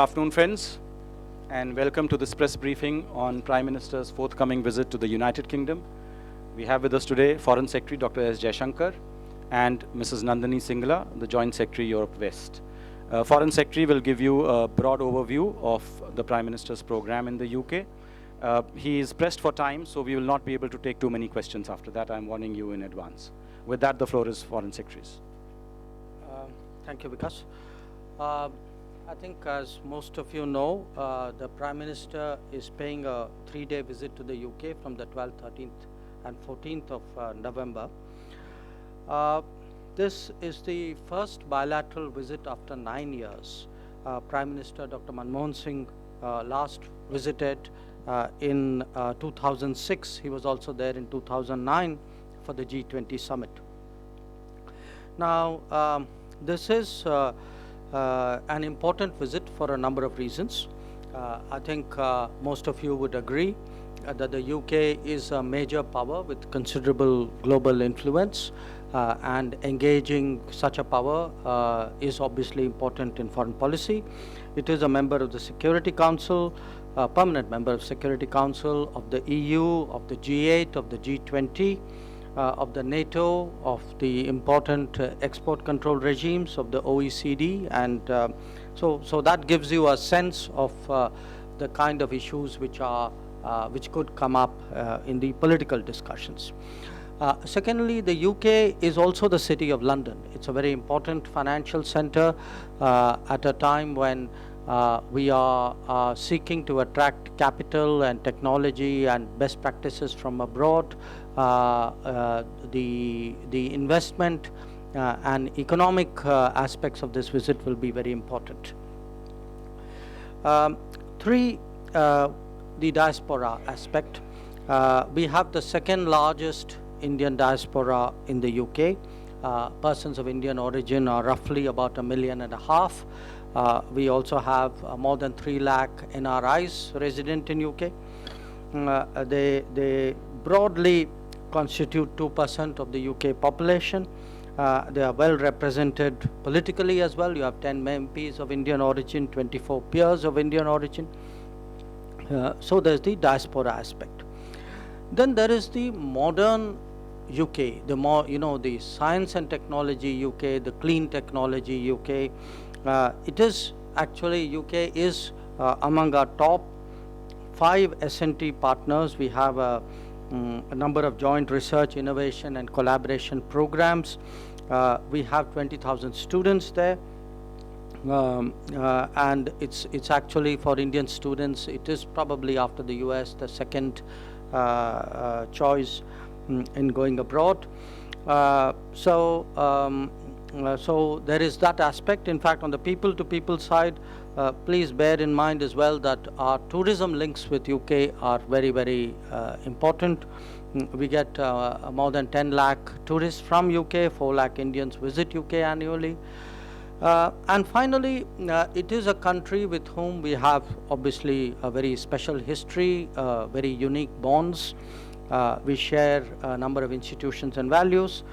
afternoon, friends, and welcome to this press briefing on Prime Minister's forthcoming visit to the United Kingdom. We have with us today Foreign Secretary Dr. S. Jaishankar and Mrs. Nandini Singla, the Joint Secretary, Europe West. Foreign Secretary will give you a broad overview of the Prime Minister's program in the UK. He is pressed for time, so we will not be able to take too many questions after that. I'm warning you in advance. With that, the floor is Foreign Secretary's. Thank you, Vikas. I think, as most of you know, the Prime Minister is paying a 3-day visit to the UK from the 12th, 13th, and 14th of November. This is the first bilateral visit after 9 years. Prime Minister Dr. Manmohan Singh last visited in 2006. He was also there in 2009 for the G20 summit. Now, this is an important visit for a number of reasons. I think most of you would agree that the UK is a major power with considerable global influence, and engaging such a power is obviously important in foreign policy. It is a member of the Security Council, a permanent member of Security Council of the EU, of the G8, of the G20, of the NATO, of the important export control regimes of the OECD, and so that gives you a sense of the kind of issues which could come up in the political discussions. Secondly, the UK is also the city of London. It's a very important financial center at a time when we are seeking to attract capital and technology and best practices from abroad. The investment and economic aspects of this visit will be very important. Three, the diaspora aspect. We have the second largest Indian diaspora in the UK. Persons of Indian origin are roughly about 1.5 million. We also have more than 3 lakh NRIs resident in UK. They broadly constitute 2% of the UK population. They are well represented politically as well. You have 10 MPs of Indian origin, 24 peers of Indian origin. So there's the diaspora aspect. Then there is the modern UK, the science and technology UK, the clean technology UK. It is actually, UK is among our top 5 S&T partners. We have a number of joint research, innovation and collaboration programs. We have 20,000 students there, and it's actually, for Indian students, it is probably, after the US, the second choice in going abroad. So there is that aspect. In fact, on the people-to-people side, please bear in mind as well that our tourism links with UK are very, very important. We get more than 10 lakh tourists from UK, 4 lakh Indians visit UK annually. And finally, it is a country with whom we have obviously a very special history, very unique bonds. We share a number of institutions and values.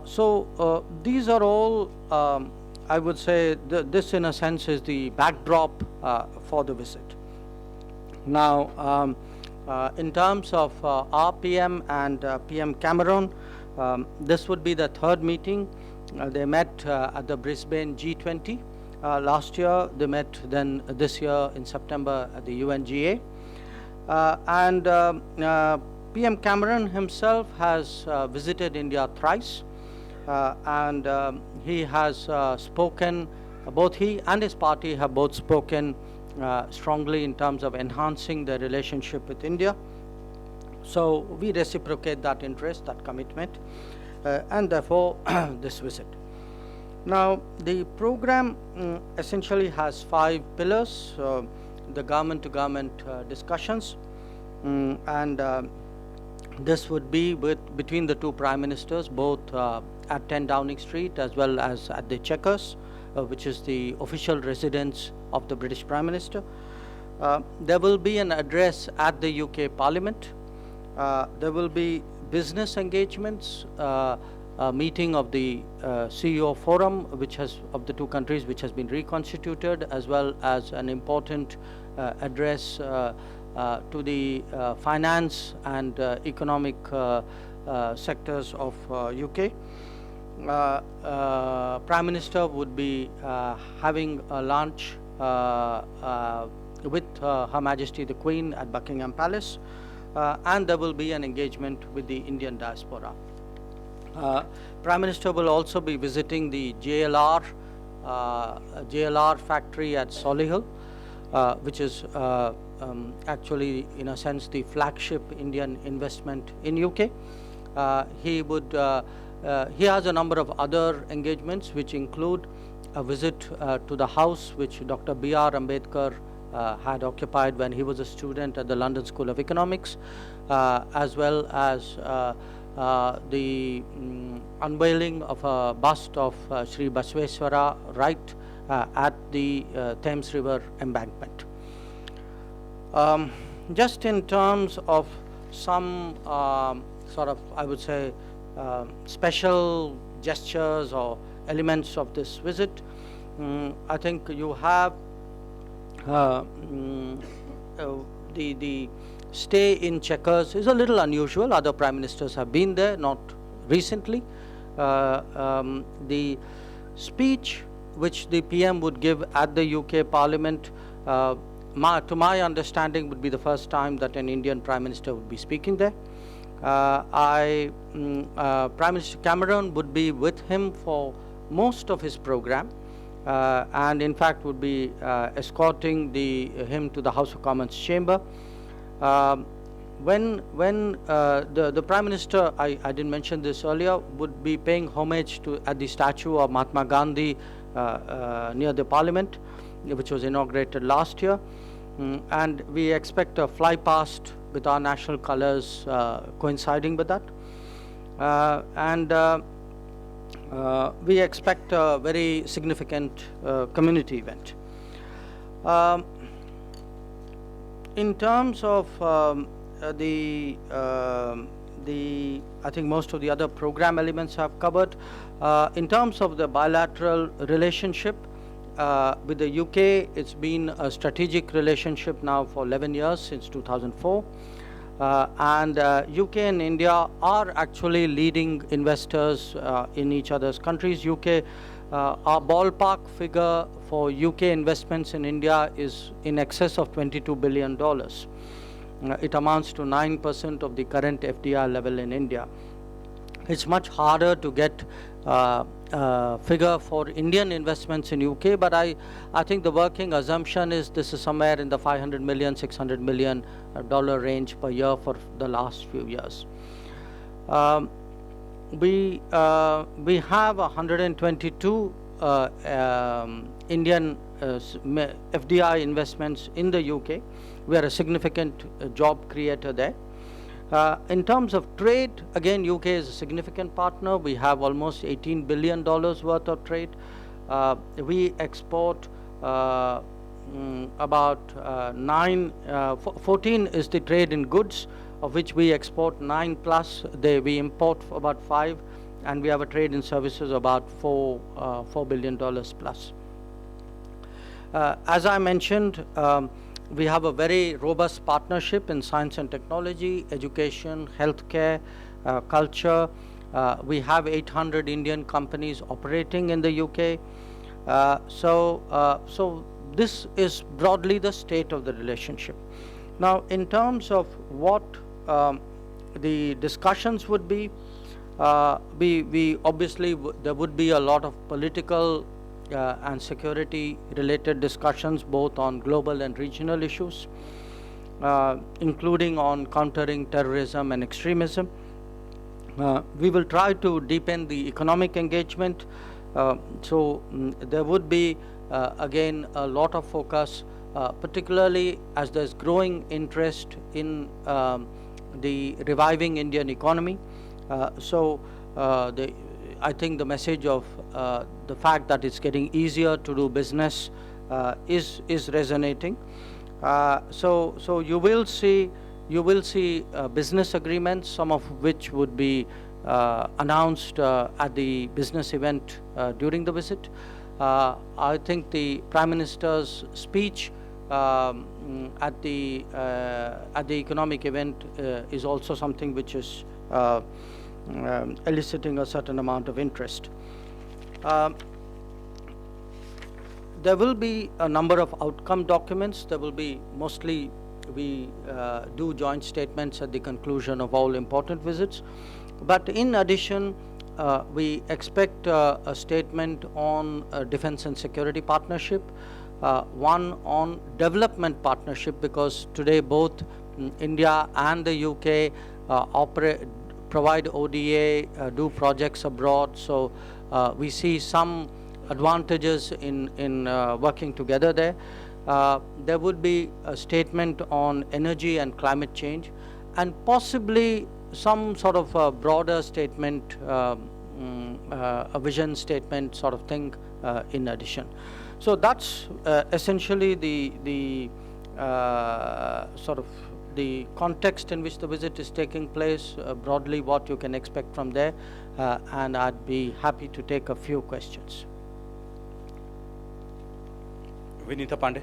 So these are all, I would say, this in a sense is the backdrop for the visit. Now, in terms of our PM and PM Cameron, this would be the third meeting. They met at the Brisbane G20 last year. They met then this year in September at the UNGA. And PM Cameron himself has visited India thrice. And he has spoken, both he and his party have both spoken strongly in terms of enhancing the relationship with India. So we reciprocate that interest, that commitment, and therefore this visit. Now, the program essentially has 5 pillars: the government-to-government discussions, and this would be between the 2 prime ministers, both at 10 Downing Street as well as at the Chequers, which is the official residence of the British Prime Minister. There will be an address at the UK Parliament. There will be business engagements meeting of the CEO forum, which has of the two countries, which has been reconstituted, as well as an important address to the finance and economic sectors of UK. Prime Minister would be having a lunch with Her Majesty the Queen at Buckingham Palace, and there will be an engagement with the Indian diaspora. Prime Minister will also be visiting the JLR factory at Solihull, which is actually, in a sense, the flagship Indian investment in UK. He has a number of other engagements, which include a visit to the house which Dr. B.R. Ambedkar had occupied when he was a student at the London School of Economics, as well as the unveiling of a bust of Sri Basveswara right at the Thames River embankment. Just in terms of some sort of, I would say, special gestures or elements of this visit, I think you have the stay in Chequers is a little unusual. Other prime ministers have been there, not recently. The speech which the PM would give at the UK Parliament, to my understanding, would be the first time that an Indian Prime Minister would be speaking there. Prime Minister Cameron would be with him for most of his program, and in fact would be escorting him to the House of Commons chamber. When the Prime Minister, I didn't mention this earlier, would be paying homage at the statue of Mahatma Gandhi near the Parliament, which was inaugurated last year, and we expect a fly past with our national colors coinciding with that, and we expect a very significant community event. In terms of I think most of the other program elements have covered. In terms of the bilateral relationship with the UK, it's been a strategic relationship now for 11 years, since 2004. And UK and India are actually leading investors in each other's countries. Our ballpark figure for UK investments in India is in excess of $22 billion. It amounts to 9% of the current FDI level in India. It's much harder to get figure for Indian investments in UK, but I think the working assumption is this is somewhere in the $500 million, $600 million range per year for the last few years. We have 122 Indian FDI investments in the UK. We are a significant job creator there. In terms of trade, again, UK is a significant partner. We have almost $18 billion worth of trade. We export about 14 is the trade in goods, of which we export 9 plus. We import about 5, and we have a trade in services about $4 billion plus. As I mentioned, we have a very robust partnership in science and technology, education, healthcare, culture. We have 800 Indian companies operating in the UK. So this is broadly the state of the relationship. Now, in terms of what the discussions would be, we obviously there would be a lot of political and security related discussions, both on global and regional issues, including on countering terrorism and extremism. We will try to deepen the economic engagement, so there would be again a lot of focus, particularly as there's growing interest in the reviving Indian economy. I think the message of the fact that it's getting easier to do business is resonating. So you will see business agreements, some of which would be announced at the business event during the visit. I think the Prime Minister's speech at the economic event is also something which is eliciting a certain amount of interest. There will be a number of outcome documents. There will be mostly, we do joint statements at the conclusion of all important visits. But in addition, we expect a statement on defense and security partnership, one on development partnership, because today both India and the UK provide ODA, do projects abroad. So we see some advantages in working together there. There would be a statement on energy and climate change, and possibly some sort of a broader statement, a vision statement sort of thing in addition. So that's essentially the sort of the context in which the visit is taking place, broadly what you can expect from there, and I'd be happy to take a few questions. Vinita Pandey.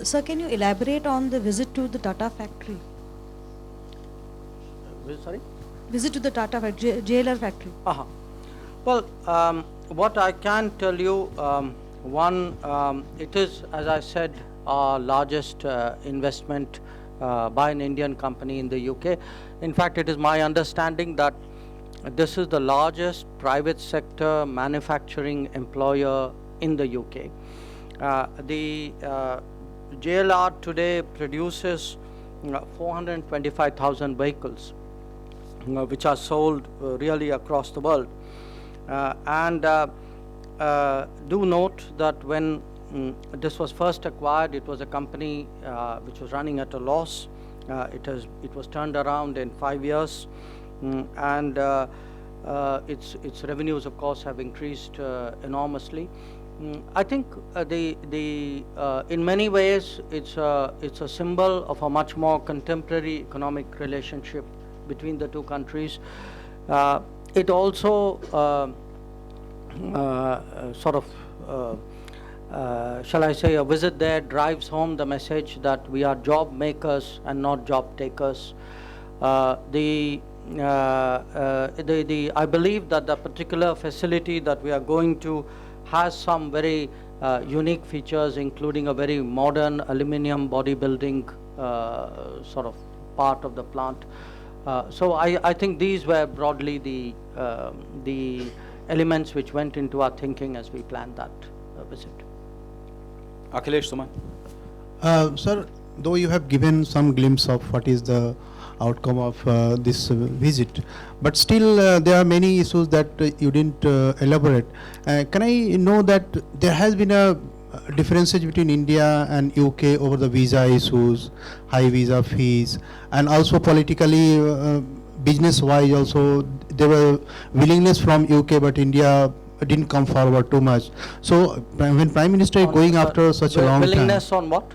Sir, can you elaborate on the visit to the Tata factory? Sorry? Visit to the Tata factory, JLR factory. Well, what I can tell you, one, it is, as I said, our largest investment by an Indian company in the UK. In fact, it is my understanding that this is the largest private sector manufacturing employer in the UK. The JLR today produces 425,000 vehicles, which are sold really across the world. Do note that when this was first acquired, it was a company which was running at a loss. It was turned around in 5 years, and its revenues, of course, have increased enormously. I think in many ways it's a symbol of a much more contemporary economic relationship between the two countries. It also sort of shall I say, a visit there drives home the message that we are job makers and not job takers. I believe that the particular facility that we are going to has some very unique features, including a very modern aluminum bodybuilding sort of part of the plant. So I think these were broadly the elements which went into our thinking as we planned that visit. Akhilesh Suman. Sir, though you have given some glimpse of what is the outcome of this visit, but still there are many issues that you didn't elaborate. Can I know that there has been a differences between India and UK over the visa issues, high visa fees, and also politically, business-wise also, there were willingness from UK, but India didn't come forward too much. So when Prime Minister is going after such a long time, willingness on what?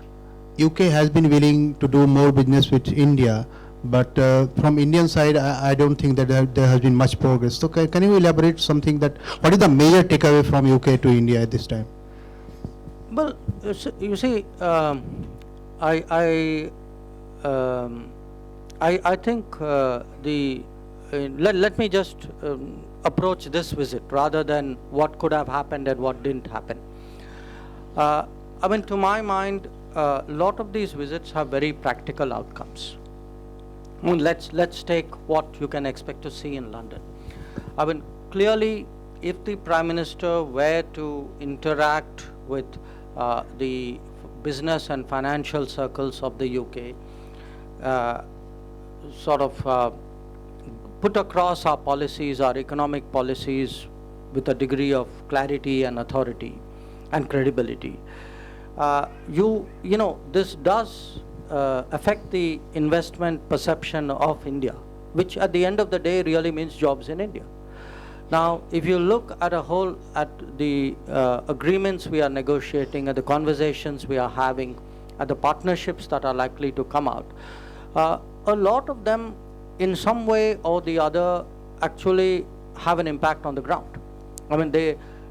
UK has been willing to do more business with India, but from Indian side, I don't think that there has been much progress. So can you elaborate something that, what is the major takeaway from UK to India at this time? Well, you see, I think let me just approach this visit rather than what could have happened and what didn't happen. I mean, to my mind, a lot of these visits have very practical outcomes. I mean, let's take what you can expect to see in London. I mean, clearly, if the Prime Minister were to interact with the business and financial circles of the UK, sort of put across our policies, our economic policies, with a degree of clarity and authority and credibility, you know, this does affect the investment perception of India, which at the end of the day really means jobs in India. Now, if you look at the agreements we are negotiating and the conversations we are having at the partnerships that are likely to come out, a lot of them in some way or the other actually have an impact on the ground. I mean,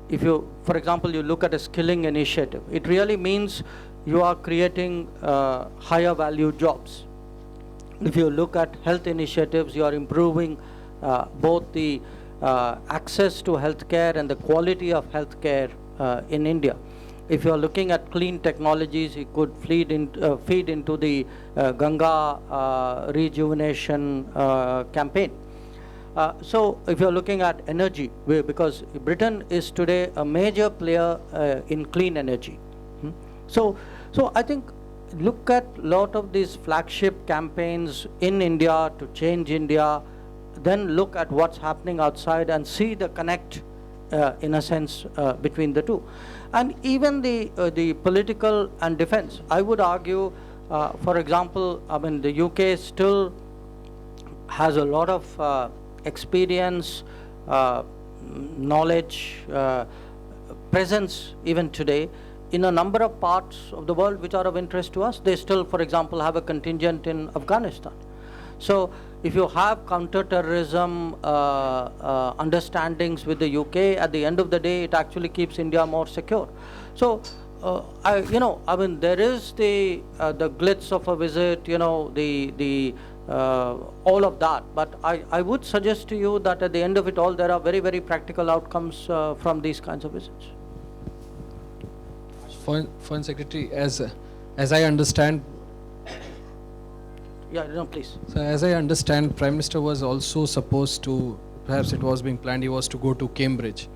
if you, for example, you look at a skilling initiative, it really means you are creating higher value jobs. If you look at health initiatives, you are improving both the access to healthcare and the quality of healthcare in India. If you are looking at clean technologies, it could feed into the Ganga rejuvenation campaign. So if you're looking at energy, because Britain is today a major player in clean energy. So I think look at a lot of these flagship campaigns in India to change India, then look at what's happening outside and see the connect in a sense between the two. And even the political and defense, I would argue, for example, I mean, the UK still has a lot of experience, knowledge, presence even today in a number of parts of the world which are of interest to us. They still, for example, have a contingent in Afghanistan. So if you have counter-terrorism understandings with the UK, at the end of the day, it actually keeps India more secure. So, I mean, there is the glitz of a visit, all of that. But I would suggest to you that at the end of it all, there are very, very practical outcomes from these kinds of visits. Foreign Secretary, as I understand. Yeah, no, please. So as I understand, Prime Minister was also supposed to, perhaps it was being planned, he was to go to Cambridge.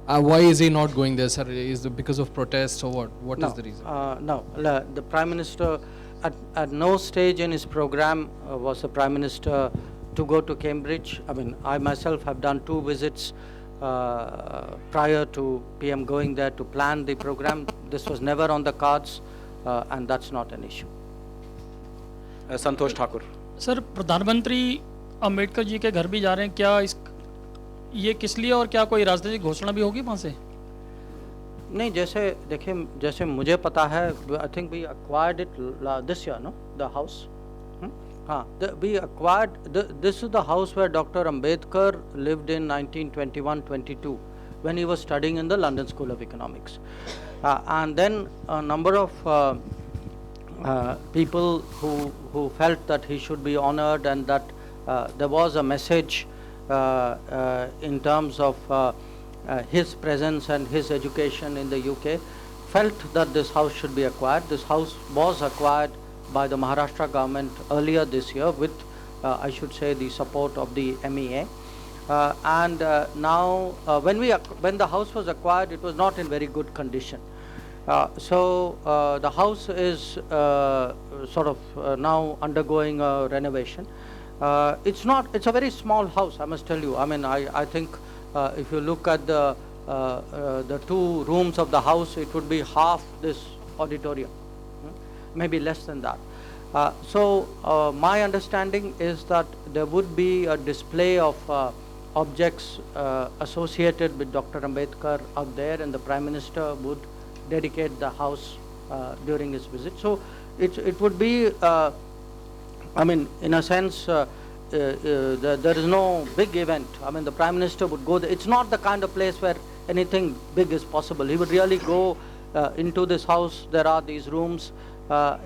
Why is he not going there, sir? Is it because of protests or what? What is the reason? No, the Prime Minister, at no stage in his program was the Prime Minister to go to Cambridge. I mean, I myself have done 2 visits prior to PM going there to plan the program. This was never on the cards, and that's not an issue. Santosh Thakur. Sir, प्रधानमंत्री अंबेडकर जी के घर भी जा रहे हैं, क्या ये किस लिए और क्या कोई राजनीतिक घोषणा भी होगी वहाँ से? नहीं, जैसे देखिए, जैसे मुझे पता है, I think we acquired it this year, no, the house. हाँ, we acquired, this is the house where Dr. Ambedkar lived in 1921-22 when he was studying in the London School of Economics. And then a number of people who felt that he should be honored and that there was a message in terms of his presence and his education in the UK, felt that this house should be acquired. This house was acquired by the Maharashtra government earlier this year with, I should say, the support of the MEA. And now, when the house was acquired, it was not in very good condition. So the house is sort of now undergoing a renovation. It's a very small house, I must tell you. I mean, I think if you look at the 2 rooms of the house, it would be half this auditorium, maybe less than that. So my understanding is that there would be a display of objects associated with Dr. Ambedkar out there, and the Prime Minister would dedicate the house during his visit. So it would be, I mean, in a sense, there is no big event. I mean, the Prime Minister would go there. It's not the kind of place where anything big is possible. He would really go into this house. There are these rooms.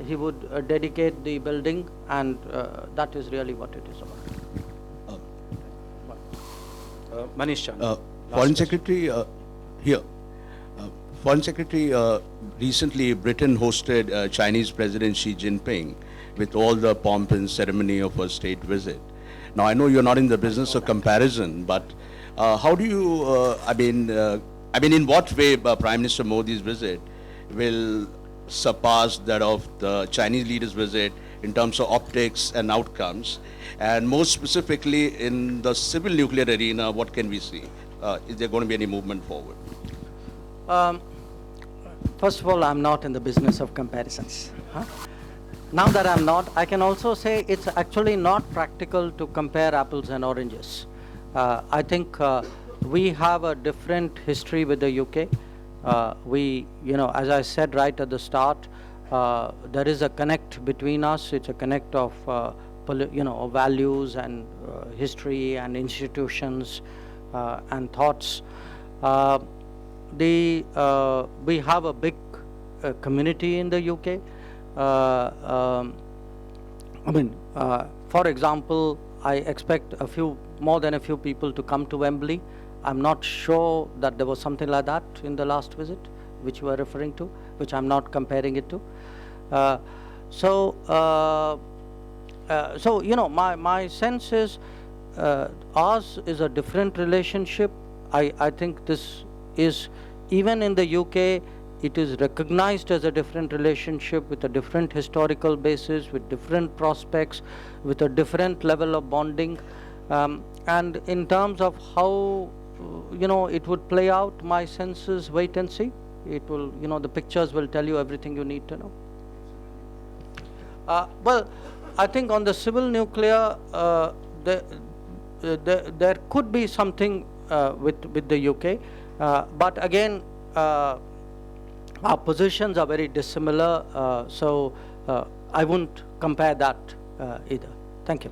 He would dedicate the building, and that is really what it is about. Manish Chand. Foreign Secretary, here. Foreign Secretary, recently Britain hosted Chinese President Xi Jinping with all the pomp and ceremony of a state visit. Now, I know you're not in the business of comparison, but how do you, I mean, in what way Prime Minister Modi's visit will surpass that of the Chinese leader's visit in terms of optics and outcomes? And more specifically, in the civil nuclear arena, what can we see? Is there going to be any movement forward? First of all, I'm not in the business of comparisons. Now that I'm not, I can also say it's actually not practical to compare apples and oranges. I think we have a different history with the UK. We, as I said right at the start, there is a connect between us. It's a connect of values and history and institutions and thoughts. We have a big community in the UK. For example, I expect more than a few people to come to Wembley. I'm not sure that there was something like that in the last visit, which you are referring to, which I'm not comparing it to. So my sense is ours is a different relationship. I think this is, even in the UK, it is recognized as a different relationship with a different historical basis, with different prospects, with a different level of bonding. And in terms of how it would play out, my sense is wait and see. It will, the pictures will tell you everything you need to know. Well, I think on the civil nuclear, there could be something with the UK, but again, our positions are very dissimilar, so I wouldn't compare that either. Thank you.